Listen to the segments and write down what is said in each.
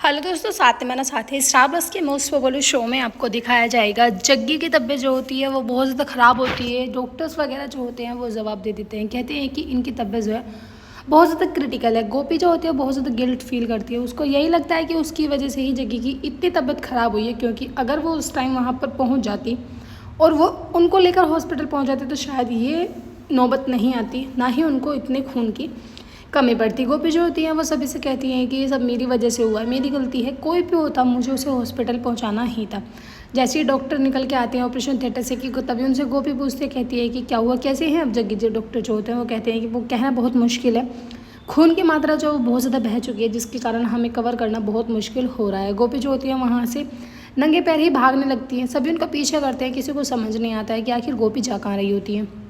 Hello दोस्तों, साथ में साथ ही स्टार प्लस के मोस्ट पॉपुलर शो में आपको दिखाया जाएगा जग्गी की तबीयत जो होती है वो बहुत ज़्यादा ख़राब होती है। डॉक्टर्स वगैरह जो होते हैं वो जवाब दे देते हैं, कहते हैं कि इनकी तबीयत जो है बहुत ज़्यादा क्रिटिकल है। गोपी जो होती है बहुत ज़्यादा गिल्ट फील करती है, उसको यही लगता है कि उसकी वजह से ही जग्गी की इतनी तबीयत ख़राब हुई है, क्योंकि अगर वो उस टाइम वहाँ पर पहुँच जाती और वो उनको लेकर हॉस्पिटल पहुँच जाती तो शायद ये नौबत नहीं आती, ना ही उनको इतने खून की कमी पड़ती। गोपी जो होती हैं वो सभी से कहती हैं कि ये सब मेरी वजह से हुआ है, मेरी गलती है, कोई भी होता मुझे उसे हॉस्पिटल पहुंचाना ही था। जैसे ही डॉक्टर निकल के आते हैं ऑपरेशन थिएटर से कि तभी उनसे गोपी पूछते कहती है कि क्या हुआ, कैसे हैं अब जग्गी जी। डॉक्टर जो होते हैं वो कहते हैं कि वो कहना बहुत मुश्किल है, खून की मात्रा जो बहुत ज़्यादा बह चुकी है, जिसके कारण हमें कवर करना बहुत मुश्किल हो रहा है। गोपी जो होती है वहाँ से नंगे पैर ही भागने लगती हैं, सभी उनका पीछे करते हैं, किसी को समझ नहीं आता है कि आखिर गोपी जा कहाँ रही होती है।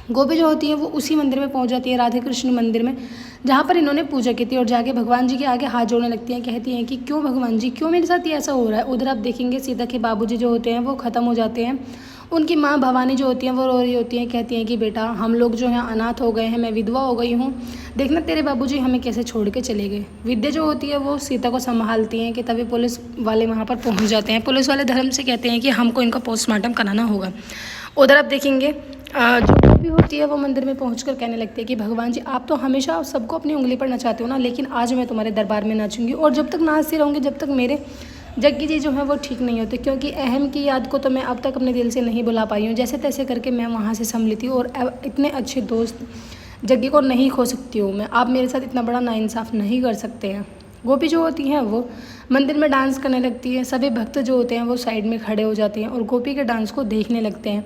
गोपी जो होती है वो उसी मंदिर में पहुंच जाती है, राधे कृष्ण मंदिर में, जहाँ पर इन्होंने पूजा की थी, और जाके भगवान जी के आगे हाथ जोड़ने लगती हैं, कहती हैं कि क्यों भगवान जी, क्यों मेरे साथ ये ऐसा हो रहा है। उधर आप देखेंगे सीता के बाबूजी जो होते हैं वो ख़त्म हो जाते हैं, उनकी माँ भवानी जो होती हैं वो रो रही होती हैं, कहती हैं कि बेटा हम लोग जो हैं अनाथ हो गए हैं, मैं विधवा हो गई हूँ, देखना तेरे बाबूजी हमें कैसे छोड़ के चले गए। विद्या जो होती है वो सीता को संभालती हैं कि तभी पुलिस वाले वहाँ पर पहुँच जाते हैं। पुलिस वाले धर्म से कहते हैं कि हमको इनका पोस्टमार्टम कराना होगा। उधर आप देखेंगे जो भी होती है वो मंदिर में पहुंचकर कहने लगती है कि भगवान जी आप तो हमेशा सबको अपनी उंगली पर नचाते हो ना, लेकिन आज मैं तुम्हारे दरबार में नाचूंगी, और जब तक नाचती रहूँगी जब तक मेरे जग्गी जी जो है वो ठीक नहीं होते, क्योंकि अहम की याद को तो मैं अब तक अपने दिल से नहीं भुला पाई हूँ। जैसे तैसे करके मैं वहाँ से संभली थी, और इतने अच्छे दोस्त जग्गी को नहीं खो सकती हूँ मैं। आप मेरे साथ इतना बड़ा नाइंसाफ़ नहीं कर सकते हैं। गोपी जो होती हैं वो मंदिर में डांस करने लगती है, सभी भक्त जो होते हैं वो साइड में खड़े हो जाते हैं और गोपी के डांस को देखने लगते हैं।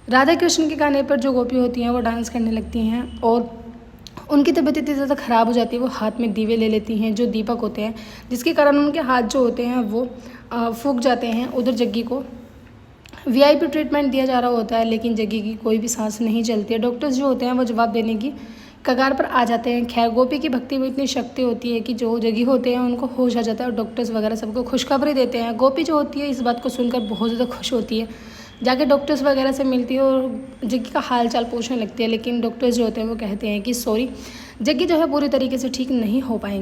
राधा कृष्ण के गाने पर जो गोपी होती हैं वो डांस करने लगती हैं, और उनकी तबीयत इतनी ज़्यादा ख़राब हो जाती है वो हाथ में दीवे ले लेती हैं जो दीपक होते हैं, जिसके कारण उनके हाथ जो होते हैं वो फूक जाते हैं। उधर जग्गी को वीआईपी ट्रीटमेंट दिया जा रहा होता है, लेकिन जग्गी की कोई भी सांस नहीं चलती है। डॉक्टर्स जो होते हैं वो जवाब देने की कगार पर आ जाते हैं। खैर गोपी की भक्ति में इतनी शक्ति होती है कि जो जग्गी होते हैं उनको होश आ जाता है, और डॉक्टर्स वगैरह सबको खुशखबरी देते हैं। गोपी जो होती है इस बात को सुनकर बहुत ज़्यादा खुश होती है, जाके डॉक्टर्स वगैरह से मिलती है और जग्गी का हाल चाल पूछने लगती है, लेकिन डॉक्टर्स जो होते हैं वो कहते हैं कि सॉरी, जग्गी जो है पूरी तरीके से ठीक नहीं हो पाएंगे।